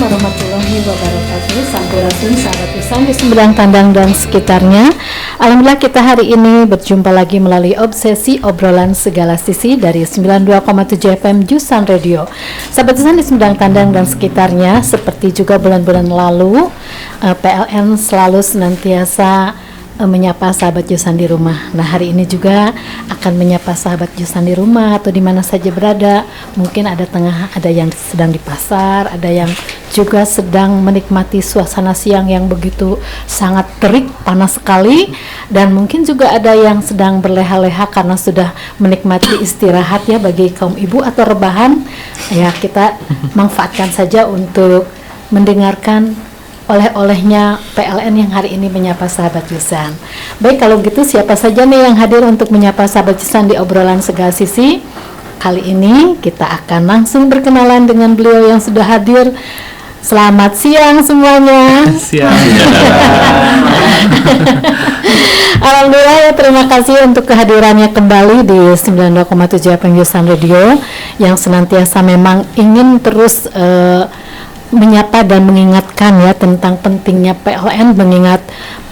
warahmatullahi wabarakatuh. Sampurasun sahabat Yusan di Sumedang, Tandang dan sekitarnya. Alhamdulillah kita hari ini berjumpa lagi melalui obsesi obrolan segala sisi dari 92,7 FM Yusan Radio. Sahabat Yusan di Sumedang, Tandang dan sekitarnya, seperti juga bulan-bulan lalu, PLN selalu senantiasa menyapa sahabat Yusan di rumah. Nah, hari ini juga akan menyapa sahabat Yusan di rumah atau di mana saja berada. Mungkin ada yang sedang di pasar, ada yang juga sedang menikmati suasana siang yang begitu sangat terik, panas sekali, dan mungkin juga ada yang sedang berleha-leha karena sudah menikmati istirahat ya bagi kaum ibu atau rebahan. Ya, kita manfaatkan saja untuk mendengarkan oleh-olehnya PLN yang hari ini menyapa sahabat Yusan. Baik, kalau gitu siapa saja nih yang hadir untuk menyapa sahabat Yusan di obrolan segala sisi? Kali ini kita akan langsung berkenalan dengan beliau yang sudah hadir. Selamat siang semuanya. Siang. Alhamdulillah ya, terima kasih untuk kehadirannya kembali di 92,7 FM Yusan Radio yang senantiasa memang ingin terus menyapa dan mengingatkan ya tentang pentingnya PLN, mengingat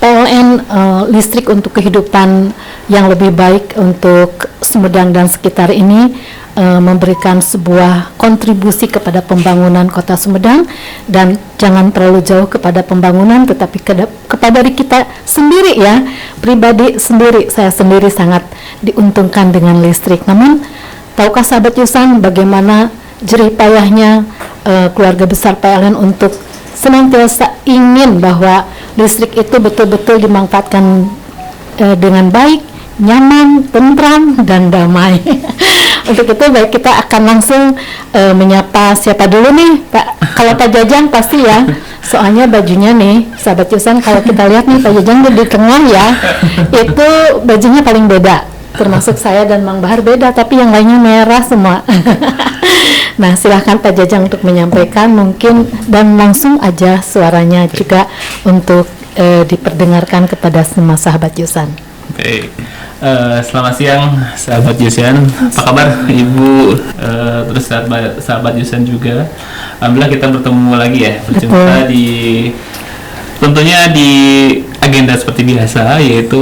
PLN listrik untuk kehidupan yang lebih baik untuk Sumedang dan sekitar ini, memberikan sebuah kontribusi kepada pembangunan kota Sumedang, dan jangan terlalu jauh kepada pembangunan tetapi kepada diri kita sendiri ya, pribadi sendiri. Saya sendiri sangat diuntungkan dengan listrik. Namun tahukah sahabat Yusan bagaimana jerih payahnya keluarga besar PLN untuk senantiasa ingin bahwa listrik itu betul-betul dimanfaatkan dengan baik, nyaman, tentram, dan damai. Untuk itu baik, kita akan langsung menyapa siapa dulu nih Pak. Kalau Pak Jajang pasti ya, soalnya bajunya nih sahabat Yusan, kalau kita lihat nih Pak Jajang di tengah ya, itu bajunya paling beda, termasuk saya dan Mang Bahar beda, tapi yang lainnya merah semua. Nah, silahkan Pak Jajang untuk menyampaikan mungkin, dan langsung aja suaranya juga untuk diperdengarkan kepada semua sahabat Yusan. Baik, selamat siang sahabat Yusan. Apa kabar Ibu, terus sahabat Yusan juga. Alhamdulillah kita bertemu lagi ya, berjumpa di tentunya di agenda seperti biasa, yaitu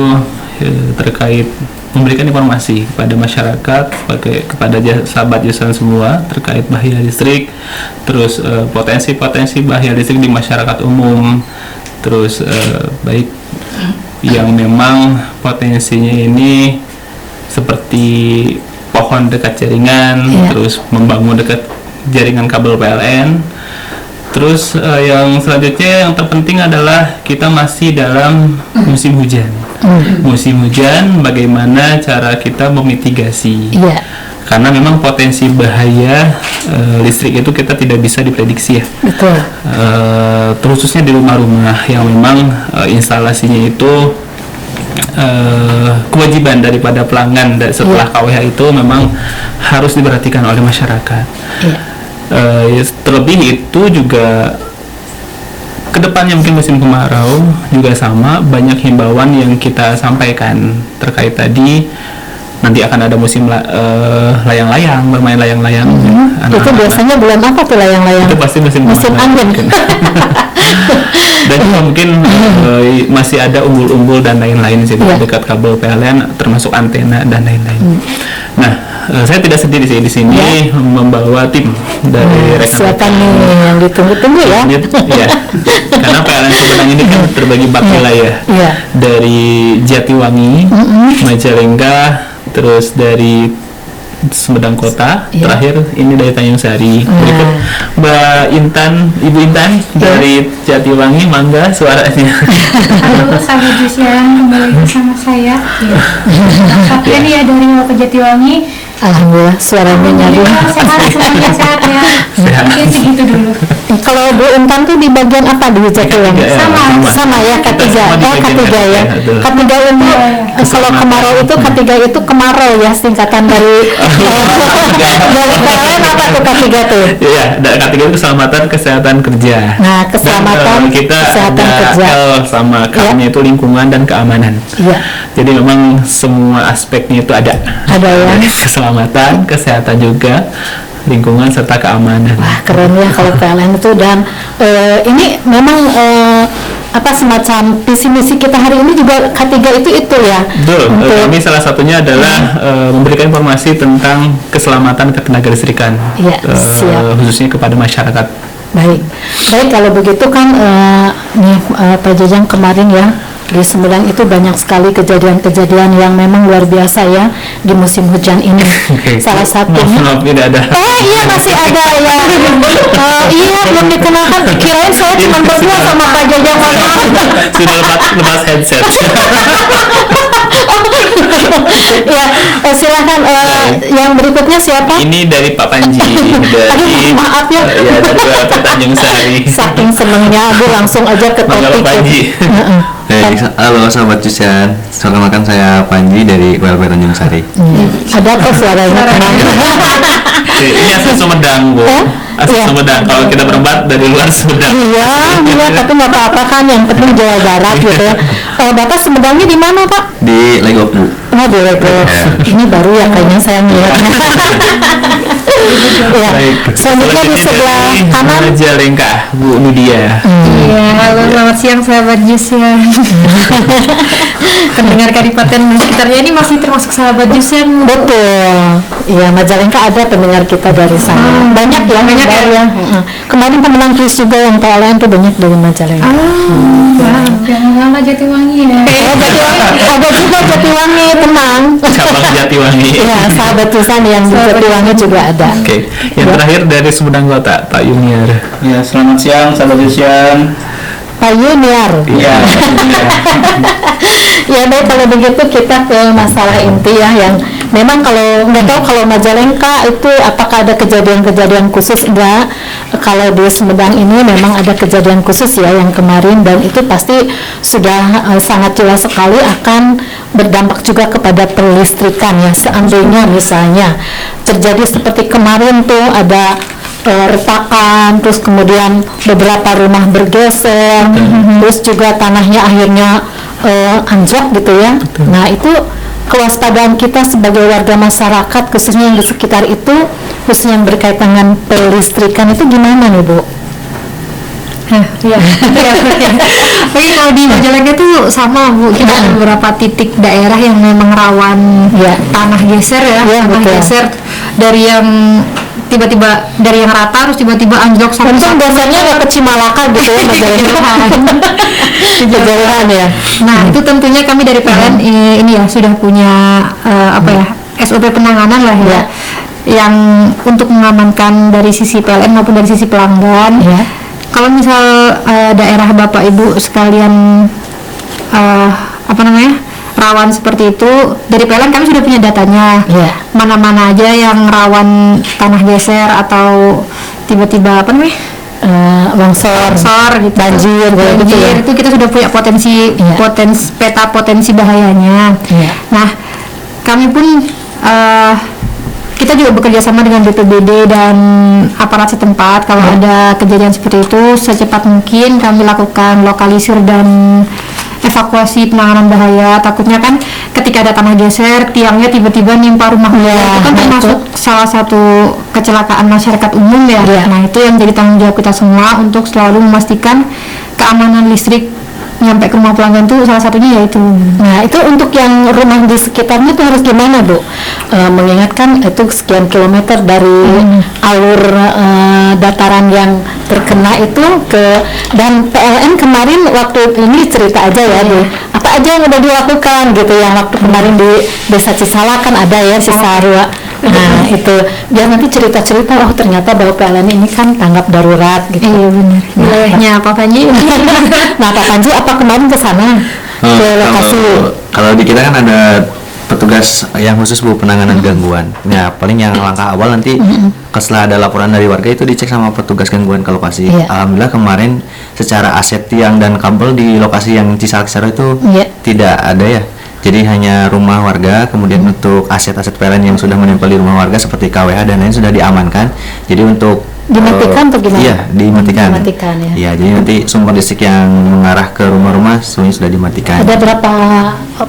terkait memberikan informasi kepada masyarakat, kepada sahabat Yusan semua terkait bahaya listrik, terus potensi-potensi bahaya listrik di masyarakat umum, terus baik yang memang potensinya ini seperti pohon dekat jaringan, terus membangun dekat jaringan kabel PLN. Terus yang selanjutnya yang terpenting adalah kita masih dalam musim hujan. Musim hujan, bagaimana cara kita memitigasi? Karena memang potensi bahaya listrik itu kita tidak bisa diprediksi ya. Betul. Terkhususnya di rumah-rumah yang memang instalasinya itu kewajiban daripada pelanggan setelah KWH itu memang harus diperhatikan oleh masyarakat. Terlebih itu juga kedepannya mungkin musim kemarau juga sama, banyak himbauan yang kita sampaikan terkait tadi. Nanti akan ada musim layang-layang, bermain layang-layang. Itu biasanya bulan apa tuh layang-layang? Itu pasti musim angin. Dan juga mungkin masih ada umbul-umbul dan lain-lain sih dekat kabel PLN, termasuk antena dan lain-lain. Nah, saya tidak sendiri sih di sini, membawa tim dari rekan. Siapa nih yang ditunggu-tunggu ya? Ya, karena PLN Sumedang ini kan terbagi 4 wilayah, dari Jatiwangi, Majalengka, terus dari Sumedang Kota, terakhir ini dari Tanjung Sari. Berikut Mbak Intan, Ibu Intan dari Jatiwangi, mangga suaranya. Halo sahabat Yusan, kembali bersama saya. Sapian ya dari Bapak Jatiwangi. Alhamdulillah suaranya nyaring. Sehat, semuanya sehat ya. Mungkin segitu dulu. Kalau Bu Intan tuh di bagian apa di Jatiwangi? Sama ya, K3 ya. K3 ini kalau kemarau itu K3 itu kemarau ya, singkatan dari PLN apa tuh K3 tuh? Iya, K3 itu keselamatan kesehatan kerja. Nah, keselamatan kita kesehatan ada kerja. L sama K-nya itu lingkungan dan keamanan. Iya. Jadi memang semua aspeknya itu ada. Ada ya. Keselamatan, kesehatan juga, lingkungan serta keamanan. Wah, keren ya kalau PLN itu. Dan ini memang semacam visi misi kita hari ini juga K3 itu ya. Betul. Kami salah satunya adalah memberikan informasi tentang keselamatan ketenagalistrikan, siap. khususnya kepada masyarakat. Baik kalau begitu kan Pak Jajang kemarin ya di Sumedang itu banyak sekali kejadian-kejadian yang memang luar biasa ya di musim hujan ini. Salah satunya maaf tidak ada. Iya masih ada ya. Iya belum dikenalkan. Kirain saya cuma berdua sama Pak Jajang. Sudah lepas headset. Ya silakan yang berikutnya siapa? Ini dari Pak Panji dari maaf ya. Dari WLP Tanjung Sari. Saking senengnya aku langsung aja ke topik. Panji. Halo sahabat Jusian, perkenalkan saya Panji dari WLP Tanjung Sari. Ada apa suaranya? Ini asli Sumedang, Bu. Asli Sumedang. Kalau kita berempat dari luar Sumedang. Iya, tapi nggak apa-apa kan. Yang penting Jawa Barat gitu ya. Bapak Sumedangnya di mana, Pak? Di Legok, Bu. Oh, di Legok. Ini baru ya kayaknya saya melihatnya. Ya. Selanjutnya di sebelah kanan Majalengka, Bu Nidia. Iya, halo selamat siang sahabat Jusian. Pendengar Kadipaten dan sekitarnya ini masih termasuk sahabat Jusian. Betul. Iya, Majalengka ada pendengar kita dari sana. Banyak ya. Ya. Kemarin pemenang kuis juga yang PLN itu banyak dari Majalengka. Jangan lama Jatiwangi ya. Ada juga Jatiwangi, tenang. Cabang Jatiwangi. Iya, sahabat Tusan yang di Jatiwangi juga ada. Oke, yang terakhir dari Sumedang Kota, Pak Yuniar. Ya, selamat siang sahabat Jusian. Pak Yuniar. Iya. Ya baik, kalau begitu kita ke masalah inti ya, yang memang kalau nggak tahu kalau Majalengka itu apakah ada kejadian-kejadian khusus. Enggak, kalau di Sumedang ini memang ada kejadian khusus ya yang kemarin, dan itu pasti sudah sangat jelas sekali akan berdampak juga kepada pelistrikan ya. Seandainya misalnya terjadi seperti kemarin tuh ada retakan, terus kemudian beberapa rumah bergeser, terus juga tanahnya akhirnya anjlok gitu ya. Nah itu kewaspadaan kita sebagai warga masyarakat khususnya yang di sekitar itu, khususnya yang berkaitan dengan pelistrikan itu gimana nih Bu? Iya. Tapi kalau di Majalengka tuh sama Bu, kita ada beberapa titik daerah yang memang rawan tanah geser ya, tanah geser dari yang tiba-tiba dari yang rata terus tiba-tiba anjlok sampai biasanya nggak ke Cimalaka gitu ya kejauhan ya. Nah itu tentunya kami dari PLN ini ya sudah punya SOP penanganan lah ya, yang untuk mengamankan dari sisi PLN maupun dari sisi pelanggan. Kalau misal daerah Bapak Ibu sekalian rawan seperti itu, dari PLN kami sudah punya datanya. Mana-mana aja yang rawan tanah geser atau tiba-tiba longsor gitu, banjir gitu ya. Itu kita sudah punya peta potensi bahayanya. Nah, kami pun kita juga bekerja sama dengan BPBD dan aparat setempat. Kalau ada kejadian seperti itu, secepat mungkin kami lakukan lokalisir dan evakuasi penanganan bahaya. Takutnya kan ketika ada tanah geser, tiangnya tiba-tiba nimpa rumah itu kan termasuk salah satu kecelakaan masyarakat umum ya. Nah itu yang jadi tanggung jawab kita semua untuk selalu memastikan keamanan listrik nyampe ke rumah pelanggan tuh salah satunya yaitu. Nah itu untuk yang rumah di sekitarnya tuh harus gimana Bu? Mengingatkan itu sekian kilometer dari alur dataran yang terkena itu ke, dan PLN kemarin waktu ini cerita aja ya Bu, apa aja yang udah dilakukan gitu yang waktu kemarin di Desa Cisala kan ada ya Cisarua. Nah itu biar nanti cerita-cerita, oh ternyata bahwa PLN ini kan tanggap darurat gitu. Iya benar. Wilayahnya Pak Panji. Nah Pak Panji apa kemarin ke sana ke lokasi? Kalau di kita kan ada petugas yang khusus Bu penanganan gangguan. Ya paling yang langkah awal nanti setelah ada laporan dari warga itu dicek sama petugas gangguan ke lokasi. Alhamdulillah kemarin secara aset tiang dan kabel di lokasi yang Cisarua itu tidak ada ya. Jadi hanya rumah warga, kemudian untuk aset-aset PLN yang sudah menempel di rumah warga seperti KWH dan lain sudah diamankan. Jadi untuk dimatikan atau gimana? Iya, dimatikan. Dimatikan ya. Iya, jadi nanti sumber listrik yang mengarah ke rumah-rumah semuanya sudah dimatikan. Ada berapa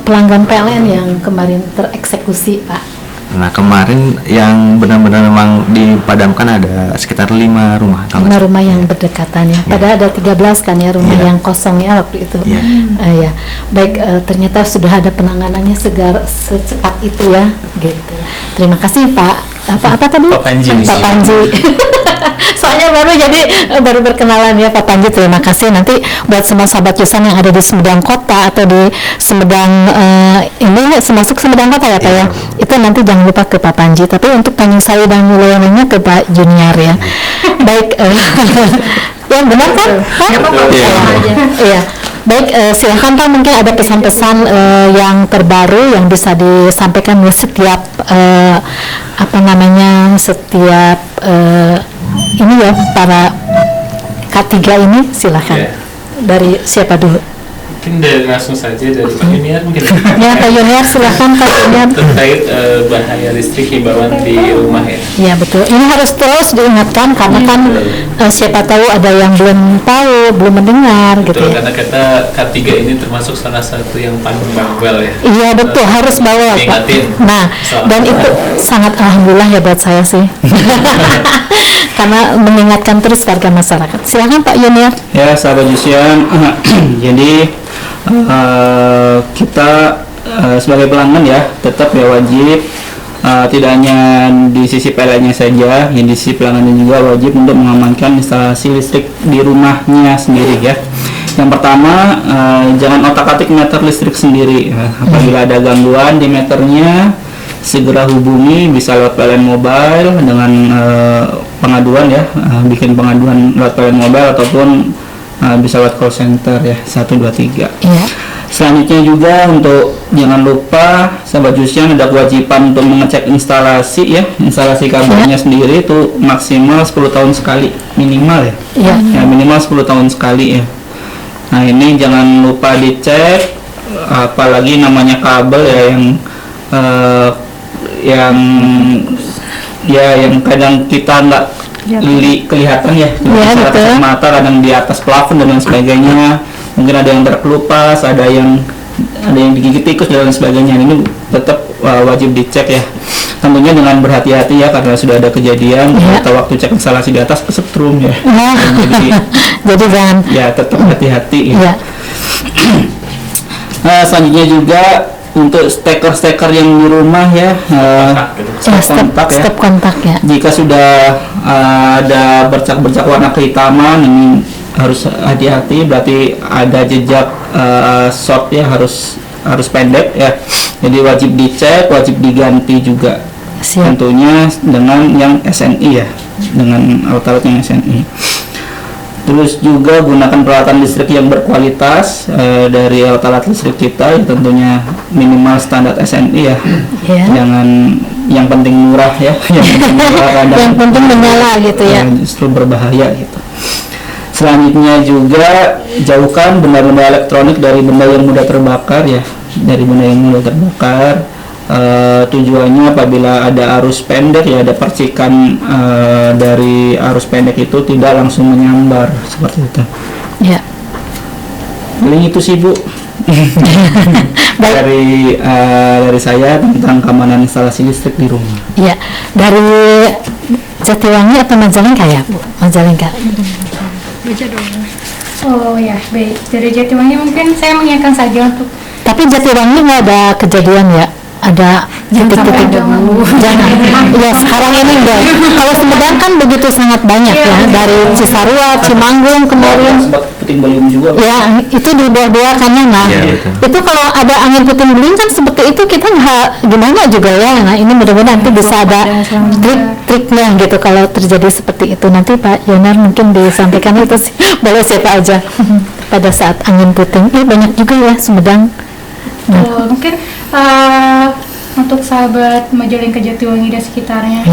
pelanggan PLN yang kemarin tereksekusi, Pak? Nah kemarin yang benar-benar memang dipadamkan ada sekitar 5 rumah. 5 rumah yang berdekatan ya. Padahal ada 13 kan ya rumah yang kosong ya waktu itu. Ya. Baik, ternyata sudah ada penanganannya secepat itu ya. Gitu. Terima kasih Pak. Apa tadi? Pak Panji. Pak Panji. Soalnya baru berkenalan ya Pak Panji. Terima kasih. Nanti buat semua sahabat Yusan yang ada di Sumedang Kota atau di Sumedang ini masuk Sumedang Kota ya Pak ya. Itu nanti jangan lupa ke Pak Panji. Tapi untuk Tanjung Sari dan wilayahnya ke Pak Junior ya. Baik. Yang benar kan? Iya. Baik, silahkan Pak, mungkin ada pesan-pesan yang terbaru yang bisa disampaikan setiap setiap ini ya para K3 ini, silahkan. Dari siapa dulu? Mungkin dari langsung saja dari Pak Junior mungkin. Ya Pak Junior, silahkan Pak Junior. Terkait bahaya listrik himbauan di rumah ya. Iya betul. Ini harus terus diingatkan karena kan siapa tahu ada yang belum tahu, belum mendengar betul, gitu ya. Karena kita K3 ini termasuk salah satu yang paling bawel ya. Iya betul, harus bawa Pak. Nah, dan itu sangat alhamdulillah ya buat saya sih. Karena mengingatkan terus warga masyarakat. Silakan Pak Junior. Ya, sahabat Yusian, jadi kita sebagai pelanggan ya tetap ya wajib tidak hanya di sisi PLN-nya saja, yang di sisi pelanggan juga wajib untuk mengamankan instalasi listrik di rumahnya sendiri ya. Yang pertama, jangan otak-atik meter listrik sendiri. Apabila ada gangguan di meternya, segera hubungi, bisa lewat PLN Mobile dengan pengaduan ya, bikin pengaduan lewat PLN Mobile ataupun bisa lewat call center ya 123. Iya. Selanjutnya juga untuk jangan lupa sahabat Yusian ada kewajiban untuk mengecek instalasi ya, instalasi kabelnya sendiri itu maksimal 10 tahun sekali minimal ya. Ya minimal 10 tahun sekali ya. Nah ini jangan lupa dicek, apalagi namanya kabel ya yang kadang kita nggak kelihatan ya, secara kasat mata, kadang di atas plafon dan lain sebagainya, mungkin ada yang terkelupas, ada yang digigit tikus dan lain sebagainya. Ini tetap wajib dicek ya, tentunya dengan berhati-hati ya, karena sudah ada kejadian atau waktu cek instalasi di atas kesetrum ya. Jadi jangan ya, tetap hati-hati ya. Selanjutnya juga untuk steker yang di rumah ya, step kontak ya. Jika sudah ada bercak-bercak warna kehitaman, ini harus hati-hati, berarti ada jejak short ya, harus pendek ya. Jadi wajib dicek, wajib diganti juga. Tentunya dengan yang SNI ya, dengan alat-alat yang SNI. Terus juga gunakan peralatan listrik yang berkualitas dari alat-alat listrik kita, ya tentunya minimal standar SNI ya. Jangan yang penting murah ya, yang penting menyala gitu ya. Justru berbahaya gitu. Selanjutnya juga jauhkan benda-benda elektronik dari benda yang mudah terbakar ya, dari benda yang mudah terbakar. Tujuannya apabila ada arus pendek ya, ada percikan dari arus pendek itu tidak langsung menyambar seperti itu ya. Paling itu sih Bu. dari saya tentang keamanan instalasi listrik di rumah ya. Dari Jatiwangi atau Majalengka ya Bu? Majalengka. Baca dong. Oh ya, baik. Dari Jatiwangi mungkin saya mengingatkan saja untuk. Tapi Jatiwangi nggak ada kejadian ya? Ada titik-titik jangan. Ya sekarang ini enggak. Kalau Sumedang kan begitu sangat banyak ya, dari Cisarua, Cimanggung, kemudian puting beliung juga. Ya itu di bawah-bawah kan ya. Nah itu kalau ada angin puting beliung kan seperti itu kita nggak gimana juga ya. Nah ini mudah-mudahan nanti bisa ada trik-triknya gitu kalau terjadi seperti itu. Nanti Pak Yonar mungkin disampaikan itu sih. Boleh siapa aja pada saat angin puting. Banyak juga ya Sumedang. Mungkin untuk sahabat Majalengka, Jatiwangi dan sekitarnya,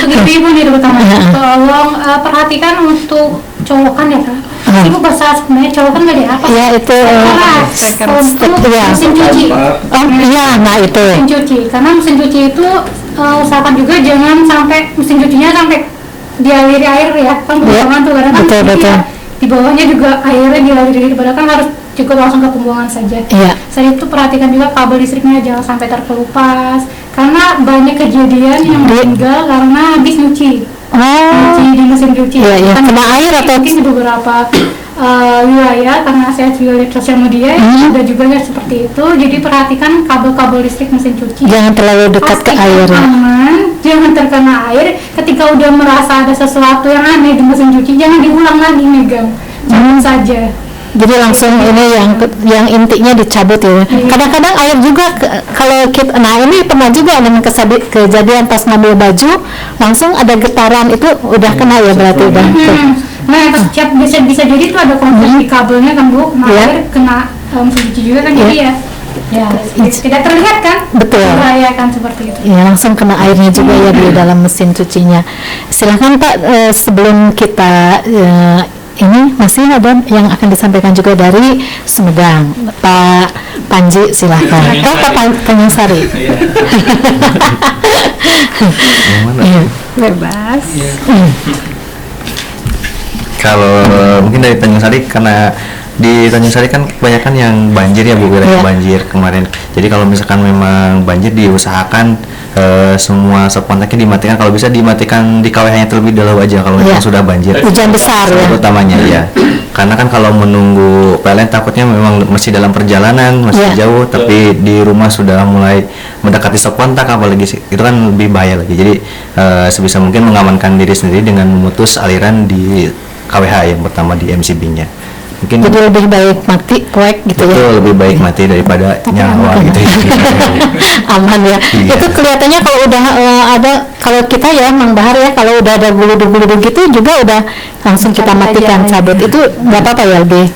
untuk ibu-ibu nih terutama, tolong perhatikan untuk colokan ya Kak. Ibu bahasa sebenarnya colokan nggak ada apa? Ya itu untuk mesin cuci. Iya, nah itu. Mesin cuci, karena mesin cuci itu usahakan juga jangan sampai mesin cucinya sampai dialiri air ya, kan pembuangan tuh kadang kan di bawahnya juga airnya dialiri, padahal kan harus cukup langsung ke pembuangan saja. Selain itu perhatikan juga kabel listriknya jangan sampai terkelupas, karena banyak kejadian yang meninggal karena habis nyuci. Nyuci di mesin cuci. Kan kena air atau mungkin di beberapa wilayah, karena saya juga lihat sosial media ada juga yang seperti itu. Jadi perhatikan kabel-kabel listrik mesin cuci. Jangan terlalu dekat ke air. Aman, jangan terkena air. Ketika udah merasa ada sesuatu yang aneh di mesin cuci, jangan diulang lagi megang. Jangan saja. Jadi langsung ini yang intinya dicabut ya. Kadang-kadang air juga kalau kita, nah ini pernah juga dengan kejadian pas ngambil baju langsung ada getaran, itu udah kena ya berarti udah. Nah, bisa jadi itu ada konflik di kabelnya kan Bu, air kena mesin cuci juga kan, jadi ya tidak terlihat kan. Betul. Membahayakan seperti itu. Ya, langsung kena airnya juga ya di dalam mesin cucinya. Silahkan Pak, sebelum kita ini masih ada yang akan disampaikan juga dari Sumedang, Pak Panji, silahkan. Pak Tanjung Sari. Bebas. Kalau mungkin dari Tanjung Sari, karena di Tanjung Sari kan kebanyakan yang banjir ya Bu, wilayah banjir kemarin. Jadi kalau misalkan memang banjir diusahakan semua stop kontaknya dimatikan, kalau bisa dimatikan di KWH-nya terlebih dahulu aja kalau memang sudah banjir. Hujan besar ya. Utamanya ya. Karena kan kalau menunggu PLN takutnya memang masih dalam perjalanan, masih jauh, tapi di rumah sudah mulai mendekati stop kontak, apalagi itu kan lebih bahaya lagi. Jadi sebisa mungkin mengamankan diri sendiri dengan memutus aliran di KWH yang pertama di MCB-nya. Mungkin jadi lebih baik mati kuek gitu. Betul, ya. lebih baik mati daripada nyawa gitu ya. Aman ya. Itu kelihatannya kalau udah ada, kalau kita ya Mang Bahar ya, kalau udah ada bulu-bulu gitu juga udah langsung kita matikan, cabut. Itu nggak apa-apa ya, lebih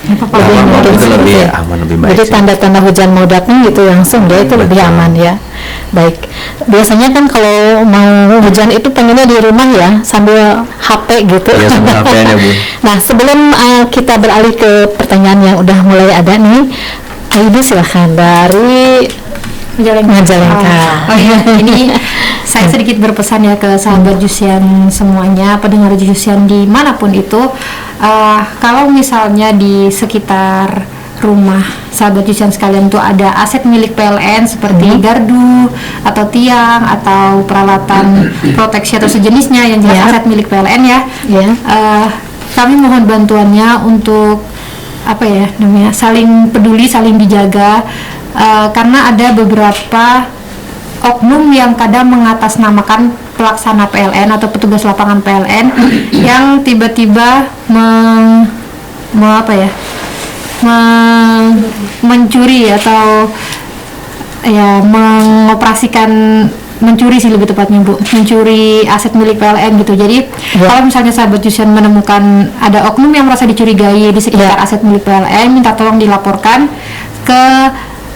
aman, lebih baik. Jadi tanda-tanda hujan mau datang gitu langsung dia itu lebih aman ya. Baik, biasanya kan kalau mau hujan itu pengennya di rumah ya sambil HP gitu. Ya, sambil HP ya Bu. Nah, sebelum kita beralih ke pertanyaan yang udah mulai ada nih, Ibu silahkan dari Majalengka. Ini saya sedikit berpesan ya ke sahabat Jusian semuanya, pendengar Jusian dimanapun itu, kalau misalnya di sekitar rumah sahabat Jusian sekalian tuh ada aset milik PLN seperti gardu atau tiang atau peralatan proteksi atau sejenisnya yang jelas aset milik PLN ya. Kami mohon bantuannya untuk apa ya namanya, saling peduli, saling dijaga, karena ada beberapa oknum yang kadang mengatasnamakan pelaksana PLN atau petugas lapangan PLN yang tiba-tiba mencuri atau ya mengoperasikan, mencuri sih lebih tepatnya Bu, mencuri aset milik PLN gitu. Jadi kalau misalnya sahabat Jusian menemukan ada oknum yang merasa dicurigai di sekitar aset milik PLN, minta tolong dilaporkan ke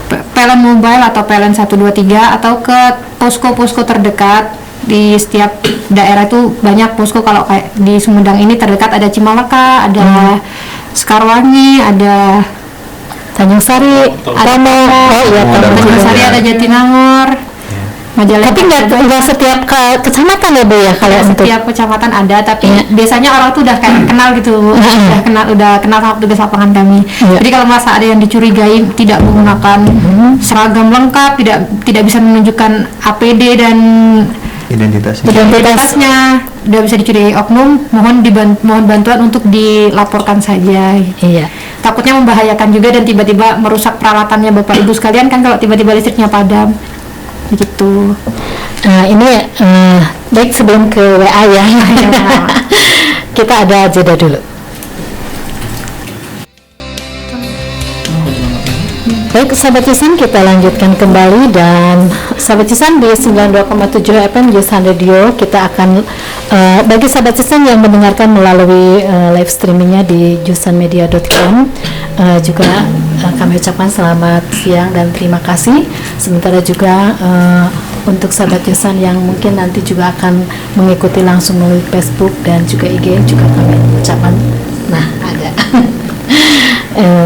PLN Mobile atau PLN 123 atau ke posko-posko terdekat. Di setiap daerah itu banyak posko, kalau kayak di Sumedang ini terdekat ada Cimalaka, ada Sekarwangi, ada Tanjung Sari, Tanjung Sari, ada Jatinangor, Majalengka. Tapi nggak setiap kecamatan ya Bu ya, kalau setiap kecamatan ada, tapi biasanya orang tuh udah kayak kenal gitu, udah kenal sama petugas lapangan kami. Jadi kalau merasa ada yang dicurigai tidak menggunakan seragam lengkap, tidak bisa menunjukkan APD dan identitasnya, udah bisa dicurigai oknum, mohon bantuan untuk dilaporkan saja. Takutnya membahayakan juga dan tiba-tiba merusak peralatannya Bapak Ibu sekalian kan kalau tiba-tiba listriknya padam gitu. Ini baik, sebelum ke WA ya. Kita ada jeda dulu. Baik sahabat Jusan, kita lanjutkan kembali, dan sahabat Jusan di 92,7 FM Jusan Radio kita akan bagi sahabat Jusan yang mendengarkan melalui live streamingnya di jusanmedia.com juga kami ucapkan selamat siang dan terima kasih. Sementara juga untuk sahabat Jusan yang mungkin nanti juga akan mengikuti langsung melalui Facebook dan juga IG juga kami ucapkan ada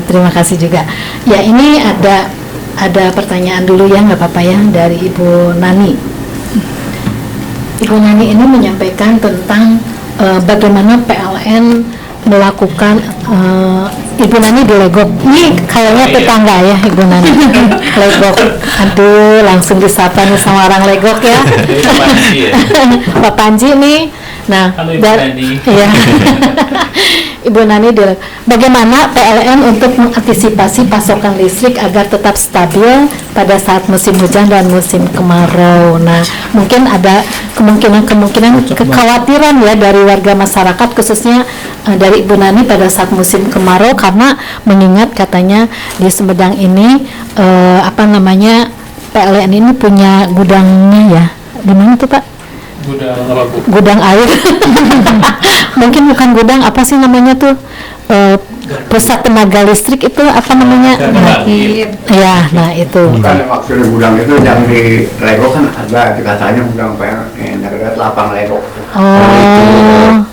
terima kasih juga. Ya, ini ada pertanyaan dulu ya, nggak apa-apa ya, dari Ibu Nani. Ibu Nani ini menyampaikan tentang bagaimana PLN melakukan Ibu Nani di Legok. Ini kayaknya tetangga ya Ibu Nani. Legok. Aduh, langsung disapa nih sama orang Legok ya. Pak Panji nih. Nah, halo Ibu Nani. Iya. Ibu Nani, bagaimana PLN untuk mengantisipasi pasokan listrik agar tetap stabil pada saat musim hujan dan musim kemarau? Nah, mungkin ada kemungkinan kekhawatiran ya dari warga masyarakat, khususnya dari Ibu Nani pada saat musim kemarau, karena mengingat katanya di Sumedang ini PLN ini punya gudangnya ya. Di mana tuh Pak? Gudang apa Bu? Gudang air. Mungkin bukan gudang, apa sih namanya tuh, pusat tenaga listrik itu apa namanya? Nah itu. Bukan maksudnya gudang itu yang di Lego kan ada katanya gudang PLN dekat lapang Lego.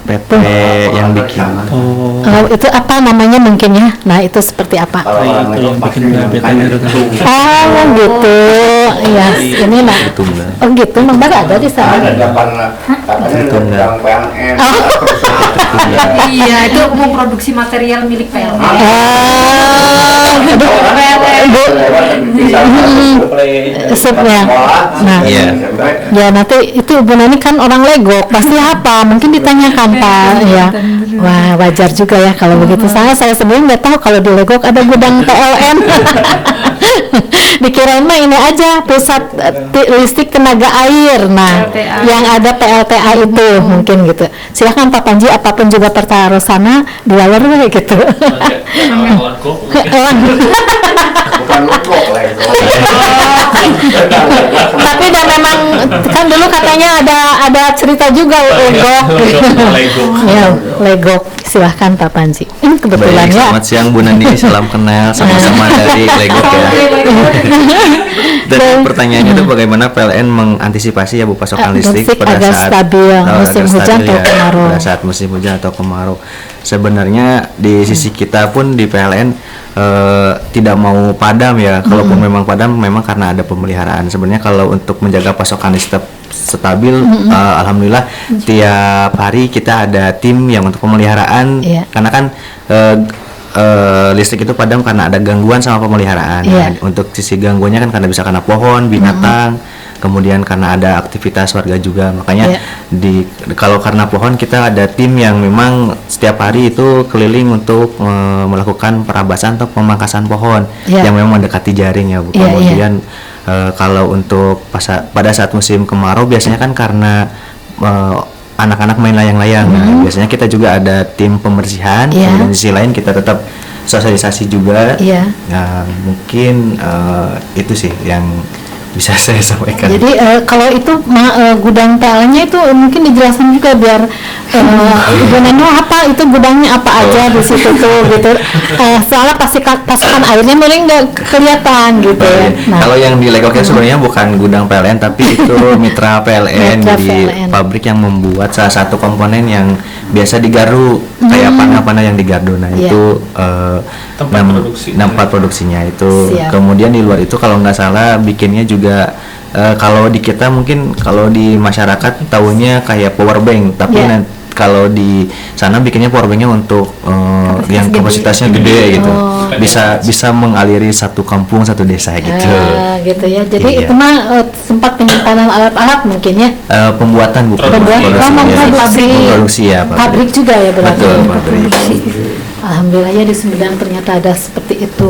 PT yang bikin. Itu apa namanya mungkin ya? Nah itu seperti apa? Kalau orang Lego pasti Gitu. Ya, ini nah. Oh gitu, memang ada di sana. ada depan katanya gudang PLN. Iya, itu mau produksi material milik PLN. Supnya. Nah, ya nanti itu Ibu Nani kan orang Legok, pasti apa? Mungkin ditanyakan Pak. Ya, wah wajar juga ya kalau begitu. Saya sebelum nggak tahu kalau di Legok ada gudang PLN. Dikirain mah ini aja pusat listrik tenaga air. Nah, PLTA. yang ada PLTA itu mungkin gitu. Silakan Pak Panji, apapun juga pertaruh sana dialer gitu. Bukan Lego Lego. Tapi dan memang kan dulu katanya ada cerita juga Legok. Ya, Legok. Silahkan Pak Panji. Kebetulan Baik, ya. selamat siang Bu Nani, salam kenal, sama-sama dari Legok ya. Dan pertanyaannya itu bagaimana PLN mengantisipasi ya Bu pasokan listrik pada agar saat stabil musim hujan atau kemarau. pada saat musim hujan atau kemarau. Sebenarnya di sisi kita pun di PLN tidak mau padam ya. Kalaupun memang padam, memang karena ada pemeliharaan. Sebenarnya kalau untuk menjaga pasokan listrik stabil, alhamdulillah tiap hari kita ada tim yang untuk pemeliharaan. Karena kan listrik itu padam karena ada gangguan sama pemeliharaan. Nah, untuk sisi gangguannya kan karena bisa karena pohon, binatang, kemudian karena ada aktivitas warga juga. Makanya kalau karena pohon kita ada tim yang memang setiap hari itu keliling untuk melakukan perabasan atau pemangkasan pohon yang memang mendekati jaring ya Bu. Kemudian kalau untuk pada saat musim kemarau biasanya kan karena anak-anak main layang-layang. Nah, biasanya kita juga ada tim pembersihan. Kemudian di sisi lain kita tetap sosialisasi juga. Nah, mungkin itu sih yang bisa saya sampaikan. Jadi kalau itu gudang PLN-nya itu mungkin dijelaskan juga biar Ibu Nani apa itu gudangnya apa aja di situ tuh gitu. Soalnya pasokan airnya mungkin nggak kelihatan gitu ya. Nah, kalau yang di Legoknya sebenarnya bukan gudang PLN tapi itu mitra PLN, jadi pabrik yang membuat salah satu komponen yang biasa digardu kayak panah-panah yang digardu. Nah itu tempat produksinya itu. Kemudian di luar itu kalau nggak salah bikinnya juga kalau di kita mungkin kalau di masyarakat tahunya kayak power bank, tapi kalau di sana bikinnya power banknya untuk yang kapasitasnya gede gitu, bisa mengaliri satu kampung, satu desa gitu. Gitu ya. Jadi itu mah sempat penyimpanan alat-alat mungkin ya. Pembuatan bukan produksi ya. Pabrik juga ya berarti. Betul, pabrik. Alhamdulillah ya di Sumedang ternyata ada seperti itu.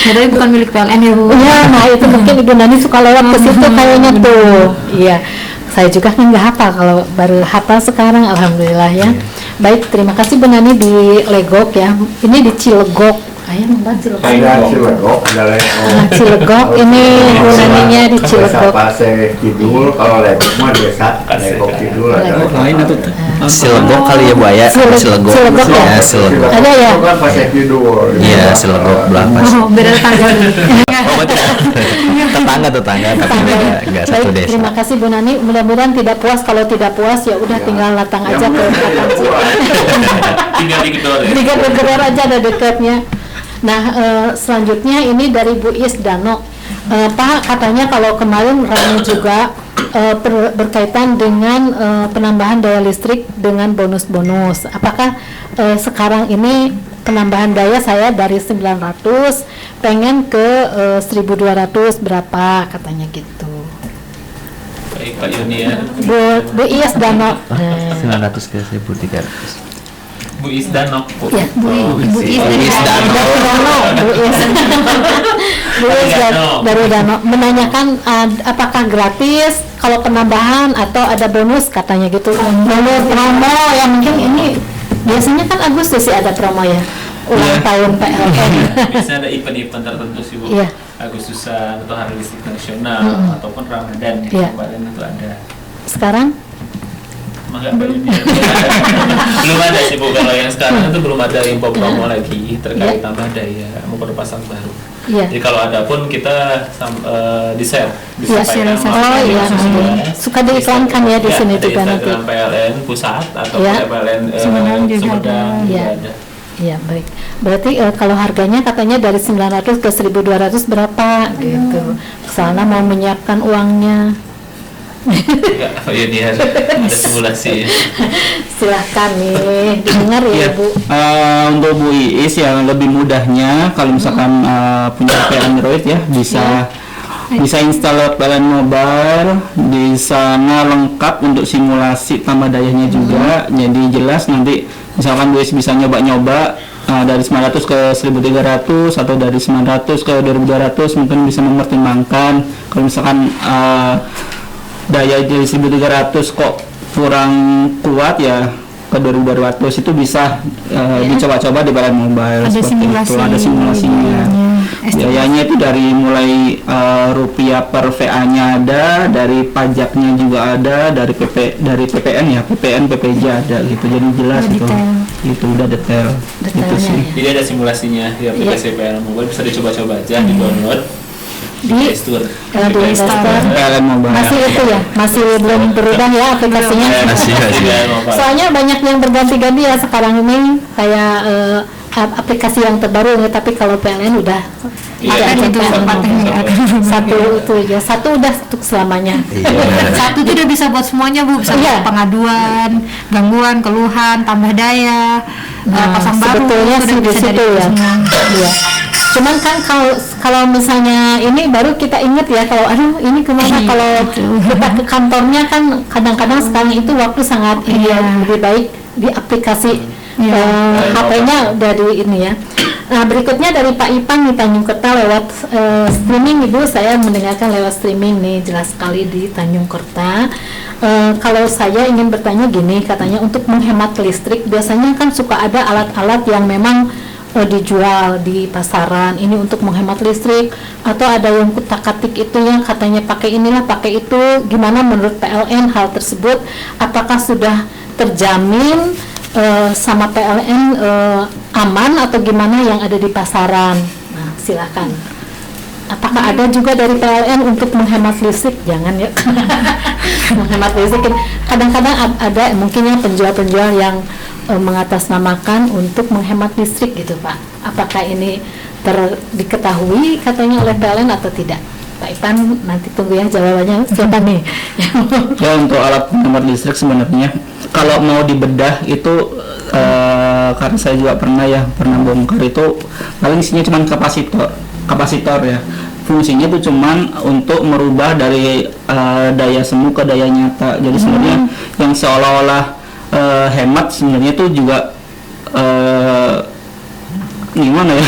Jadi bukan milik PLN ya Bu. Iya, nah itu mungkin Ibu Nani suka lewat ke situ kayaknya tuh. Iya. Saya juga kan nggak hafal, kalau baru hafal sekarang, alhamdulillah ya. Baik, terima kasih Bu Nani di Legok ya. Ini di Cilegok. Ayah mbak Cilegok. Cilegok ada Legok. Cilegok ini Bu Naninya di Cilegok. Pasir Kidul, kalau Legok mah desa Legok Kidul ada. Lain atau Cilegok kali ya Bu ya. Cilegok. Ya, Cilegok. Ada ya. Itu kan Pasir Kidul. Iya, Cilegok belah pas. Beda tetangga. Tetangga tapi enggak satu Baik, desa. terima kasih Bu Nani. Mudah-mudahan tidak puas. Kalau tidak puas ya udah tinggal datang aja ke Panji. Tinggal digedor ya. Tinggal digedor aja, ada dekatnya. Nah, selanjutnya ini dari Bu Is Dano. Pak, katanya kalau kemarin ramai juga berkaitan dengan penambahan daya listrik dengan bonus-bonus. Apakah sekarang ini penambahan daya saya dari 900 pengen ke 1200 berapa katanya gitu. Baik Pak Yuniar. Bu Iis Danok. 900 ke 1300. Bu Isdanok. Ya, Bu Iis Danok. Bu Iis dari Danok menanyakan apakah gratis kalau penambahan atau ada bonus katanya gitu. Promo yang mungkin ini biasanya kan Agustus sih ada promo ya. Ulang tahun PLN. Biasanya ada event-event tertentu sih Bu. Iya. Agustusan atau Hari Listrik Nasional ataupun Ramadan kemarin itu ada. Sekarang Belum ada sih Bu, kalau yang sekarang itu belum ada info promo lagi terkait tambah daya motor pasang baru. Jadi kalau ada pun kita di-share, disampaikan. Oh iya, suka diiklankan ya di sini juga nanti. Instagram PLN Pusat atau PLN Sumedang juga ada. Iya, baik. Berarti kalau harganya katanya dari 900 ke 1200 berapa gitu. Kesana mau menyiapkan uangnya. Enggak, Pak Yuniar, ada simulasi. Silahkan nih, dengar ya Bu. Untuk Bu Iis yang lebih mudahnya, kalau misalkan punya HP Android ya, bisa install PLN Mobile. Di sana lengkap untuk simulasi tambah dayanya juga. Jadi jelas nanti misalkan Bu Iis bisa nyoba-nyoba dari 900 ke 1300 atau dari 900 ke 2200, mungkin bisa mempertimbangkan kalau misalkan daya dari 1300 kok kurang kuat ya, ke 2200 itu bisa dicoba-coba di PLN Mobile. Ada simulasi, ada simulasinya. Biayanya itu dari mulai rupiah per VA-nya ada, dari pajaknya juga ada, dari PPN ya, PPN PPJ ada gitu. Jadi jelas itu udah detail gitu sih. Jadi ada simulasinya di aplikasi PLN Mobile, bisa dicoba-coba aja, di-download di Store. PLN Mobile. Masih itu ya, masih belum berubah ya aplikasinya. Masih. Soalnya banyak yang berganti-ganti ya sekarang ini, kayak aplikasi yang terbaru ya, tapi kalau PLN udah ada itu satu itu ya, satu udah untuk selamanya. Satu itu udah bisa buat semuanya Bu, bisa pengaduan, gangguan, keluhan, tambah daya, pasang baru, sebetulnya sih di situ ya. Iya. Cuman kan kalau misalnya ini baru kita inget ya, kalau aduh ini kemana, kalau kita ke kantornya kan kadang-kadang sekarang itu waktu sangat lebih baik di aplikasi HP-nya dari ini ya. Nah berikutnya dari Pak Ipang di Tanjung Kerta lewat streaming. Ibu, saya mendengarkan lewat streaming nih, jelas sekali di Tanjung Kerta. Kalau saya ingin bertanya gini, katanya untuk menghemat listrik biasanya kan suka ada alat-alat yang memang dijual di pasaran ini untuk menghemat listrik, atau ada yang kutak-katik itu yang katanya pakai inilah pakai itu. Gimana menurut PLN hal tersebut? Apakah sudah terjamin sama PLN aman atau gimana yang ada di pasaran? Nah silakan. Apakah ada juga dari PLN untuk menghemat listrik? Jangan ya. Menghemat listrik kadang-kadang ada mungkin yang penjual-penjual yang mengatasnamakan untuk menghemat listrik gitu Pak. Apakah ini diketahui katanya oleh PLN atau tidak? Pak Ipan nanti tunggu ya jawabannya. Siapa nih? Ya, untuk alat penghemat listrik sebenarnya kalau mau dibedah itu karena saya juga pernah bongkar itu, paling isinya cuma kapasitor ya. Fungsinya itu cuman untuk merubah dari daya semu ke daya nyata. Jadi sebenarnya yang seolah-olah hemat sebenarnya itu juga gimana ya?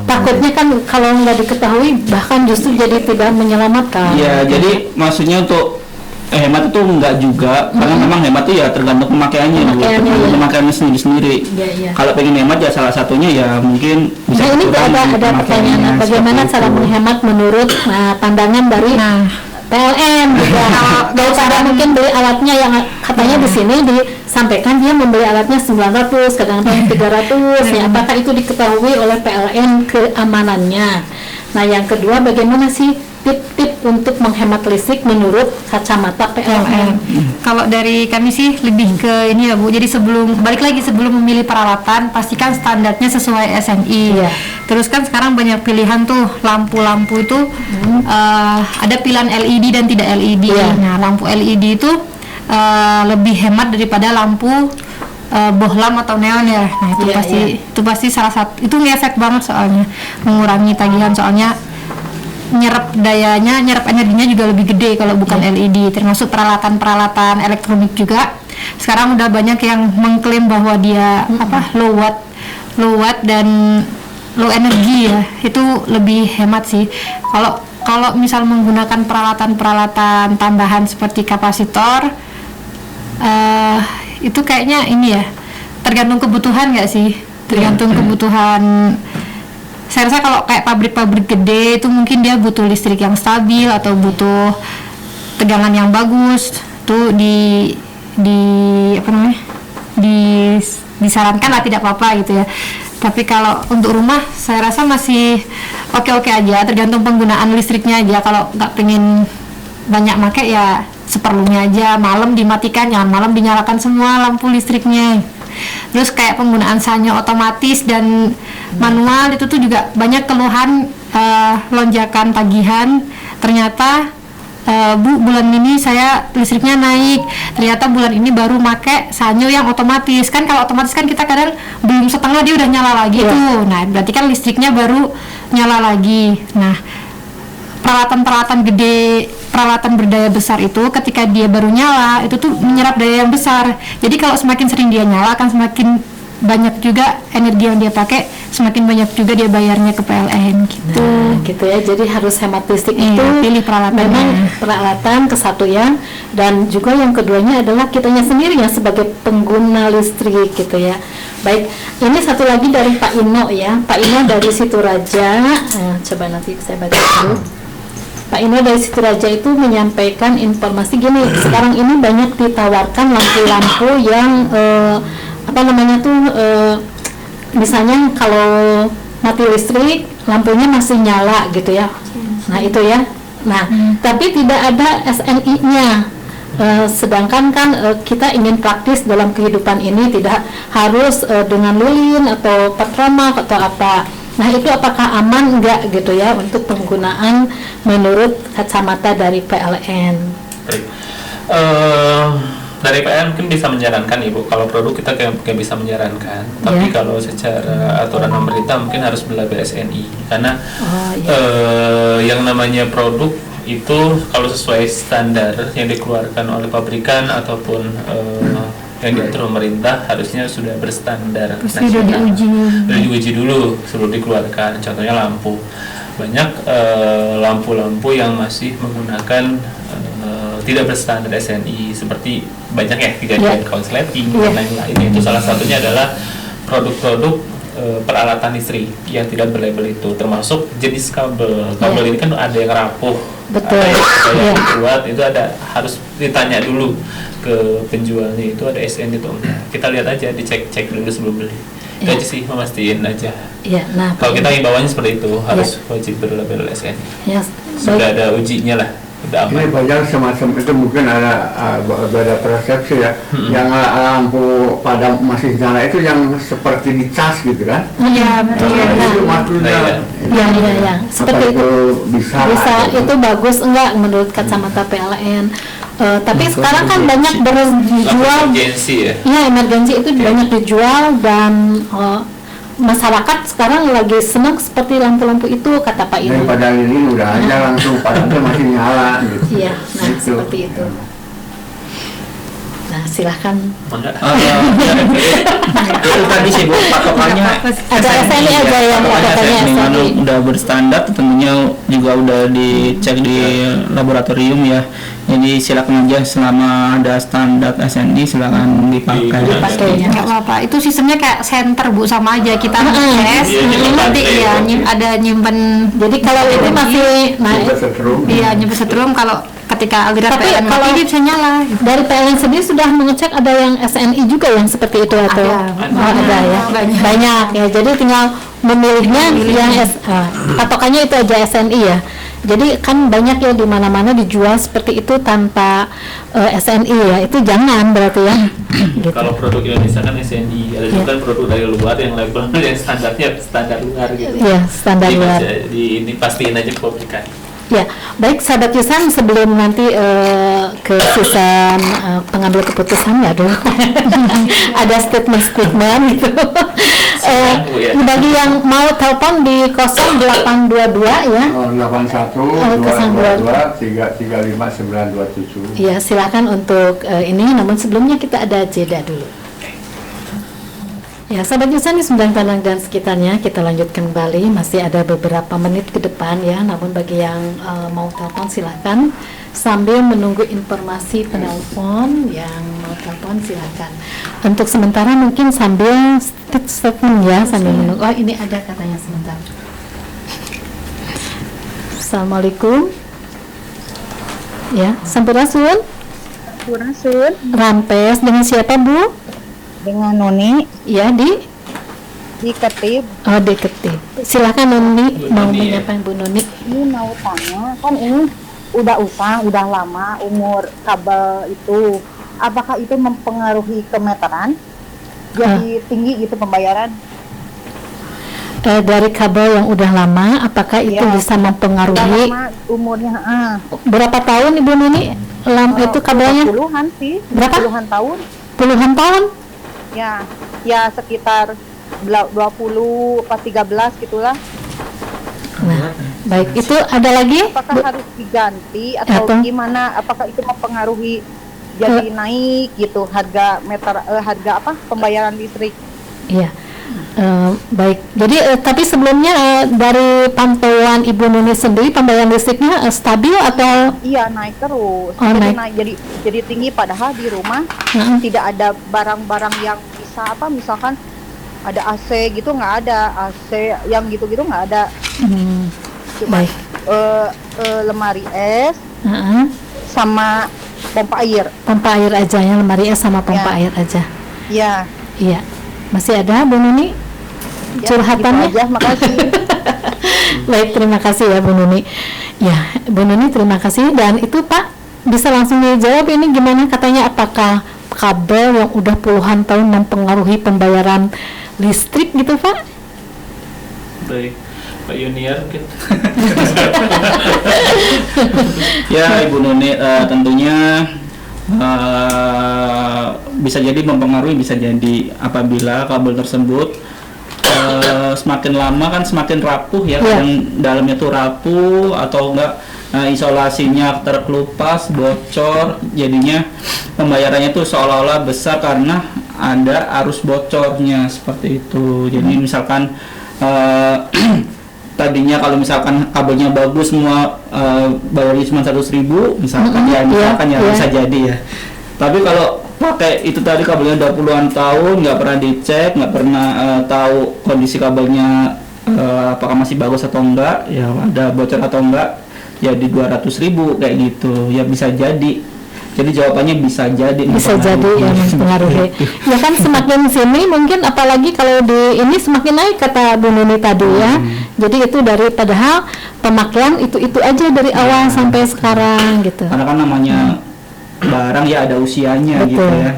Takutnya kan kalau nggak diketahui bahkan justru jadi tidak menyelamatkan. Ya, jadi maksudnya untuk hemat itu enggak juga, karena memang hemat itu ya tergantung pemakaiannya sendiri-sendiri. Kalau pengen hemat ya salah satunya ya mungkin bisa. Nah ini ada pertanyaan, bagaimana cara menghemat menurut pandangan dari PLN juga. Daripada mungkin beli alatnya yang katanya di sini disampaikan dia membeli alatnya 900, kadang-kadang 300 ya. Apakah itu diketahui oleh PLN keamanannya? Nah yang kedua, bagaimana sih tip-tip untuk menghemat listrik menurut kacamata PLN? Kalau dari kami sih lebih ke ini ya Bu, jadi balik lagi sebelum memilih peralatan pastikan standarnya sesuai SNI. Terus kan sekarang banyak pilihan tuh lampu-lampu itu ada pilihan LED dan tidak LED. Nah lampu LED itu lebih hemat daripada lampu bohlam atau neon ya. Nah itu pasti salah satu, itu ngefek banget soalnya, mengurangi tagihan, soalnya nyerap energinya juga lebih gede kalau bukan LED. Termasuk peralatan elektronik juga sekarang udah banyak yang mengklaim bahwa dia low watt dan low energi ya, itu lebih hemat sih. Kalau misal menggunakan peralatan tambahan seperti kapasitor, itu kayaknya ini ya, tergantung kebutuhan nggak sih? Tergantung kebutuhan. Saya rasa kalau kayak pabrik-pabrik gede itu mungkin dia butuh listrik yang stabil atau butuh tegangan yang bagus, tuh disarankan lah, tidak apa-apa gitu ya. Tapi kalau untuk rumah saya rasa masih oke-oke aja, tergantung penggunaan listriknya aja. Kalau nggak pengen banyak pakai ya seperlunya aja, malam dimatikan, jangan malam dinyalakan semua lampu listriknya. Terus kayak penggunaan sanyo otomatis dan manual itu tuh juga banyak keluhan lonjakan tagihan. Ternyata Bu, bulan ini saya listriknya naik, ternyata bulan ini baru make sanyo yang otomatis. Kan kalau otomatis kan kita kadang belum setengah dia udah nyala lagi tuh. Nah berarti kan listriknya baru nyala lagi. Nah peralatan gede, peralatan berdaya besar itu ketika dia baru nyala itu tuh menyerap daya yang besar. Jadi kalau semakin sering dia nyala akan semakin banyak juga energi yang dia pakai, semakin banyak juga dia bayarnya ke PLN gitu. Nah, gitu ya. Jadi harus hemat listrik itu pilih peralatan. Memang peralatan kesatu ya, dan juga yang keduanya adalah kitanya sendiri ya sebagai pengguna listrik gitu ya. Baik, ini satu lagi dari Pak Ino ya. Pak Ino dari Situraja. Coba nanti saya baca dulu. Pak Ino dari Situraja itu menyampaikan informasi gini, sekarang ini banyak ditawarkan lampu-lampu yang misalnya kalau mati listrik lampunya masih nyala gitu ya. Nah itu ya. Nah tapi tidak ada SNI-nya. Sedangkan kan kita ingin praktis dalam kehidupan ini, tidak harus dengan lilin atau petromak atau apa. Nah itu apakah aman enggak gitu ya untuk penggunaan menurut kacamata dari PLN? Baik. Dari PLN mungkin bisa menyarankan Ibu, kalau produk kita kayak bisa menyarankan, tapi kalau secara aturan pemerintah mungkin harus berlabel SNI, karena yang namanya produk itu kalau sesuai standar yang dikeluarkan oleh pabrikan ataupun yang diatur pemerintah harusnya sudah berstandar nasional. Sudah diuji dulu sebelum dikeluarkan. Contohnya lampu, banyak lampu-lampu yang masih menggunakan tidak berstandar SNI, seperti banyak ya kejadian konsleting dan lain-lain. Itu salah satunya adalah produk-produk peralatan listrik yang tidak berlabel itu, termasuk jenis kabel. Kabel ini kan ada yang rapuh, ada yang kuat, itu harus ditanya dulu ke penjualnya itu ada SNI itu enggak. Kita lihat aja, dicek dulu sebelum beli. Itu aja sih, memastiin aja. Nah, kalau kita himbauannya seperti itu, harus wajib berlabel SNI. Sudah ada ujinya lah. Ini banyak semacam itu, mungkin ada beda persepsi ya. Yang lampu padam masih nyala itu yang seperti dicas gitu kan? Iya betul. Itu maksudnya. Iya. Seperti itu bisa itu bagus enggak menurut kacamata PLN? Tapi sekarang kan banyak dijual. Emergensi ya? Iya, emergensi itu banyak dijual dan masyarakat sekarang lagi senang seperti lampu-lampu itu, kata Pak Ino. Daripada lilin udah aja langsung padamnya masih nyala gitu. Iya, nah gitu. Seperti itu. Nah silahkan. Itu tadi sih Bu, patokannya ada SNI aja yang patokannya SNI. Udah berstandar, tentunya juga udah dicek di laboratorium ya. Jadi silakan aja, selama ada standar SNI silakan dipakai. Nggak apa-apa. Itu sistemnya kayak center Bu, sama aja kita tes. Nanti ada nyimpen. Jadi kalau ini masih nyimpen setrum, kalau ketika aliran PLN mati dia bisa nyala. Dari PLN sendiri sudah mengecek ada yang SNI juga yang seperti itu atau ada ya? Banyak ya. Jadi tinggal memilihnya yang patokannya itu aja SNI ya. Jadi kan banyak ya di mana-mana dijual seperti itu tanpa SNI ya, itu jangan berarti ya. Gitu. Kalau produk Indonesia kan SNI, ada juga produk dari luar yang labelnya yang standarnya standar luar gitu. Iya, standar luar. Ini pastiin aja pabrikan. Ya, baik sahabat Yusan, sebelum nanti ke season pengambil keputusan ya dulu ada statement gitu. Bagi yang mau telepon di 0822 ya. 81 222 335 927. Ya, silakan untuk ini, namun sebelumnya kita ada jeda dulu. Ya, sahabat Yusan di Sumedang Padang dan sekitarnya, kita lanjutkan kembali. Masih ada beberapa menit ke depan ya, namun bagi yang mau telepon silakan. Sambil menunggu informasi penelpon yang mau telepon silakan. Untuk sementara mungkin sambil statement ya, sambil menunggu. Oh, ini ada katanya sebentar. Assalamualaikum. Ya, Sampurasun. Sampurasun. Rampes, dengan siapa Bu? Dengan Noni. Ya, di Ketib. Oh, di Ketib. Silakan Noni, mau menyampaikan Bu Noni. Ini mau tanya, kan ini udah udah lama umur kabel itu. Apakah itu mempengaruhi kemeteran? Jadi tinggi gitu pembayaran? Dari kabel yang udah lama, apakah itu bisa mempengaruhi? Udah lama umurnya. Berapa tahun Ibu Nini? Itu kabelnya? Puluhan sih. Berapa? Puluhan tahun. Puluhan tahun? Ya sekitar 20 atau 13 gitulah. Nah, baik, itu ada lagi? Apakah harus diganti atau gimana? Apakah itu mempengaruhi jadi naik gitu harga pembayaran listrik? Iya. Baik. Jadi tapi sebelumnya dari pantauan Ibu Nuni sendiri pembayaran listriknya stabil atau? Iya, naik terus. Jadi tinggi, padahal di rumah tidak ada barang-barang yang bisa misalkan ada AC gitu, nggak ada AC yang gitu-gitu, nggak ada. Cuma lemari es sama pompa air. Pompa air aja ya, lemari es sama pompa air aja. Iya. Iya. Masih ada Bu Nuni curhatannya? Gitu aja, makasih. Baik, terima kasih ya Bu Nuni. Ya, Bu Nuni terima kasih. Dan itu Pak, bisa langsung dijawab ini gimana, katanya apakah kabel yang udah puluhan tahun mempengaruhi pembayaran listrik gitu Pak? Baik, Pak Yuniar mungkin. Ya Ibu Nuni, tentunya bisa jadi mempengaruhi, bisa jadi apabila kabel tersebut semakin lama kan semakin rapuh ya, yang dalamnya tuh rapuh atau enggak isolasinya terkelupas, bocor, jadinya pembayarannya tuh seolah-olah besar karena ada arus bocornya seperti itu. Jadi misalkan tadinya kalau misalkan kabelnya bagus semua bayarnya cuma 100.000 misalkan bisa jadi ya. Tapi kalau pakai itu tadi kabelnya udah puluhan tahun nggak pernah dicek, nggak pernah tahu kondisi kabelnya apakah masih bagus atau enggak, ya ada bocor atau enggak, jadi 200.000 kayak gitu ya, bisa jadi. Jadi jawabannya bisa jadi ya mempengaruhi. Ya kan semakin sini mungkin, apalagi kalau di ini semakin naik kata Bu Nuni tadi ya. Jadi itu dari padahal pemakaian itu aja dari awal sampai sekarang gitu. Karena kan namanya barang ya ada usianya. Betul. Gitu ya.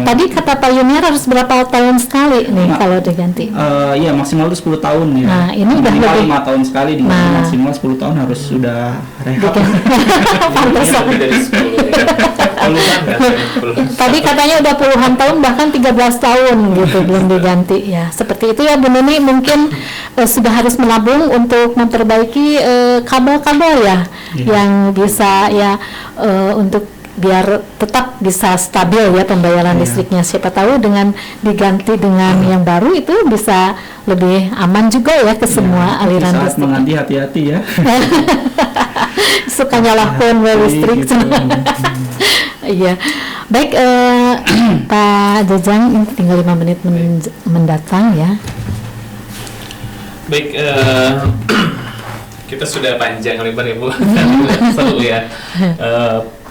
Tadi kata Pak Yuniar harus berapa tahun sekali nih kalau diganti? Iya maksimal itu 10 tahun ya. Nah ini udah lebih 5 tahun sekali diganti, maksimal 10 tahun harus sudah rehab. Tadi katanya udah puluhan tahun, bahkan 13 tahun gitu belum diganti ya. Seperti itu ya Bu Nuni, mungkin sudah harus menabung untuk memperbaiki kabel-kabel ya, yang bisa ya untuk biar tetap bisa stabil ya pembayaran listriknya. Siapa tahu dengan diganti dengan yang baru itu bisa lebih aman juga ya ke semua aliran listrik. Menganti hati-hati ya. Suka nyalakan listrik. Iya. Baik, Pak Jajang, tinggal 5 menit mendatang ya. Baik, kita sudah panjang lebar ya Bu. Seru ya.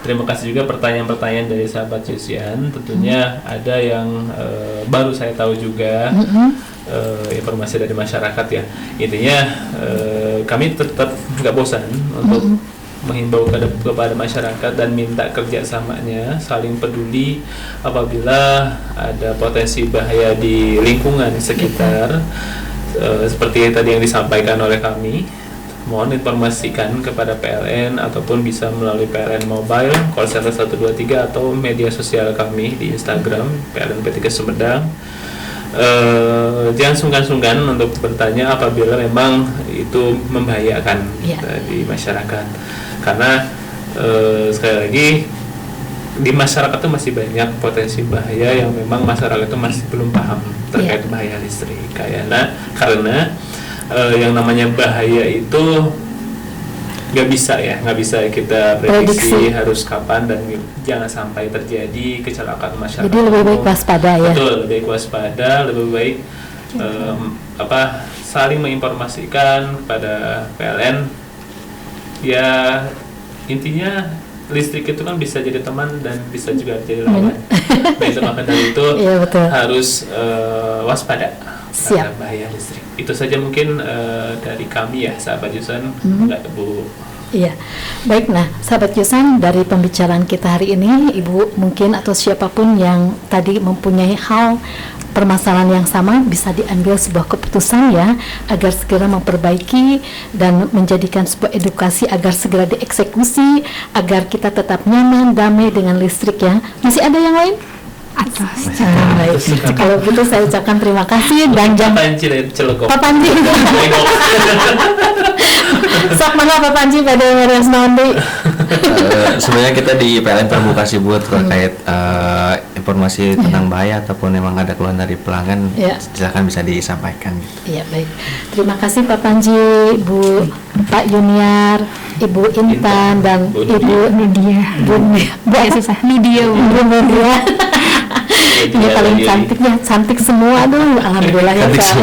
Terima kasih juga pertanyaan-pertanyaan dari sahabat Yusian. Tentunya ada yang baru saya tahu juga, informasi dari masyarakat ya. Intinya kami tetap nggak bosan untuk menghimbau kepada masyarakat dan minta kerjasamanya, saling peduli apabila ada potensi bahaya di lingkungan sekitar, seperti tadi yang disampaikan oleh kami. mohon informasikan kepada PLN ataupun bisa melalui PLN Mobile, call center 123 atau media sosial kami di Instagram PLN P3 Sumedang. Jangan sungkan-sungkan untuk bertanya apabila memang itu membahayakan di masyarakat, karena sekali lagi di masyarakat itu masih banyak potensi bahaya yang memang masyarakat itu masih belum paham terkait bahaya listrik. Karena yang namanya bahaya itu nggak bisa kita prediksi harus kapan dan jangan sampai terjadi kecelakaan masyarakat. Jadi lebih baik waspada ya. Betul, lebih baik waspada, lebih baik saling menginformasikan kepada PLN. Ya intinya listrik itu kan bisa jadi teman dan bisa juga jadi lawan. Maka dari itu harus waspada terhadap bahaya listrik. Itu saja mungkin dari kami ya, sahabat Yusan, Bu. Iya, baik. Nah, sahabat Yusan, dari pembicaraan kita hari ini, Ibu mungkin atau siapapun yang tadi mempunyai hal permasalahan yang sama bisa diambil sebuah keputusan ya, agar segera memperbaiki dan menjadikan sebuah edukasi agar segera dieksekusi, agar kita tetap nyaman, damai dengan listrik ya. Masih ada yang lain? Atas. Baik. Kalau gitu saya ucapkan terima kasih dan Pak Panji. Sok mana Pak Panji pada meres nondi. Sebenarnya kita di PLN terbuka sih buat terkait informasi tentang bahaya ataupun memang ada keluhan dari pelanggan, silakan bisa disampaikan gitu. Iya, baik. Terima kasih Pak Panji, Bu Pak Yuniar, Ibu Intan dan Ibu Nidia. Bu Nidia. Ini paling cantik semua tuh, alhamdulillah ya Kak.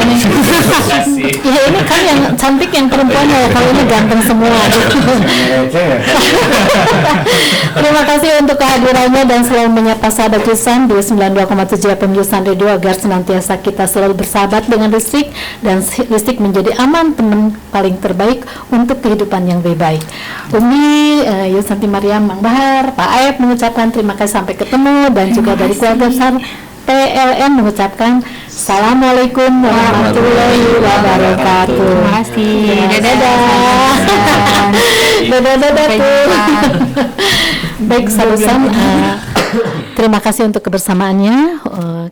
Iya, ini kan yang cantik yang perempuan ya, kalau ini ganteng semua. Terima kasih untuk kehadirannya dan selalu menyapa sahabat Yusan di 92,7 FM Yusan Radio agar senantiasa kita selalu bersahabat dengan listrik dan listrik menjadi aman, teman paling terbaik untuk kehidupan yang lebih baik. Umi, Yusanti Mariam, Mang Bahar, Pak Aep mengucapkan terima kasih, sampai ketemu, dan juga dari keluarga besar PLN mengucapkan Assalamualaikum warahmatullahi wabarakatuh. Terima kasih. Dadah. Baik, salusan. Terima kasih untuk kebersamaannya.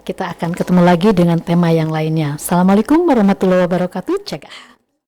Kita akan ketemu lagi dengan tema yang lainnya. Assalamualaikum warahmatullahi wabarakatuh. Cek.